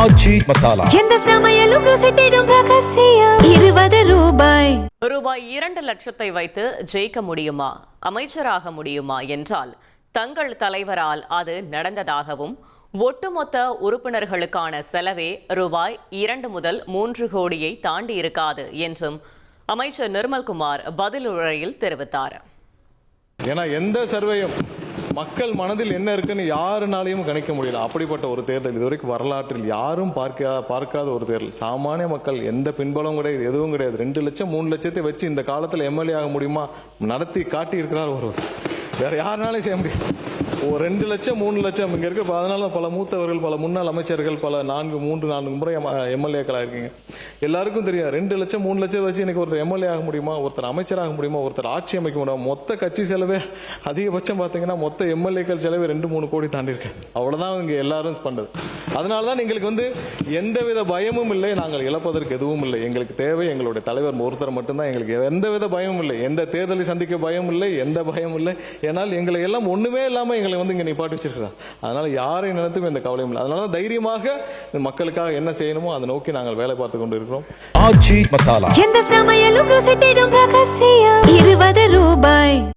ஆச்சி மசாலா. எந்த சமையலும் ருசி தேடும் ரகசியம். ரூபாய் 2 லட்சத்தை வைத்து ஜெயிக்க முடியுமா, அமைச்சராக முடியுமா என்றால் தங்கள் தலைவரால் அது நடந்ததாகவும் ஒட்டுமொத்த உறுப்பினர்களுக்கான செலவே ரூபாய் 2 முதல் 3 கோடியை தாண்டி இருக்காது என்றும் அமைச்சர் நிர்மல்குமார் பதிலுரையில் தெரிவித்தார். ஏன்னா எந்த சர்வேயும் மக்கள் மனதில் என்ன இருக்குன்னு யாருனாலையும் கணிக்க முடியல. அப்படிப்பட்ட ஒரு தேர்தல் இதுவரைக்கும் வரலாற்றில் யாரும் பார்க்காத ஒரு தேர்தல். சாமானிய மக்கள் எந்த பின்பலம் கிடையாது, எதுவும் கிடையாது. 2 லட்சம் 3 லட்சத்தை வச்சு இந்த காலத்தில் எம்எல்ஏ ஆக முடியுமா? நடத்தி காட்டி இருக்கிறார் ஒருவர். வேற யாருனாலும் செய்ய முடியும். 2 லட்சம் 3 லட்சம் இங்க இருக்கு. அதனால பல மூத்தவர்கள், பல முன்னாள் அமைச்சர்கள், பல 3-4 முறை எம்எல்ஏக்களாக இருக்கீங்க. எல்லாருக்கும் தெரியும் 2 லட்சம் 3 லட்சம் வச்சு இன்னைக்கு ஒருத்தர் எம்எல்ஏ ஆக முடியுமா, ஒருத்தர் அமைச்சராக முடியுமா, ஒருத்தர் ஆட்சி அமைக்க முடியுமா? மொத்த கட்சி செலவே அதிகபட்சம் பார்த்தீங்கன்னா மொத்த எம்எல்ஏக்கள் செலவே 2-3 கோடி தாண்டி இருக்கு. அவ்வளவுதான் இங்க எல்லாரும் பண்றது. அதனாலதான் எங்களுக்கு எந்தவித பயமும் இல்லை. நாங்கள் இழப்பதற்கு எதுவும் இல்லை. எங்களுக்கு தேவை எங்களுடைய தலைவர் ஒருத்தர் மட்டும்தான். எங்களுக்கு எந்தவித பயமும் இல்லை. எந்த தேர்தலை சந்திக்க பயம் இல்லை, எந்த பயம் இல்லை. ஏன்னால் எங்களை எல்லாம் ஒண்ணுமே இல்லாம எங்களை இங்க நிப்பாட்டி வச்சிருக்கிறார். அதனால யாரை நினைத்தும் எந்த கவலையும் இல்லை. அதனால தைரியமாக மக்களுக்காக என்ன செய்யணுமோ அதை நோக்கி நாங்கள் வேலை பார்த்து கொண்டு இருக்கிறோம். ஆச்சி மசாலா. எந்த சமையலும் ருசி தேடும் ரகசியம். ரூபாய்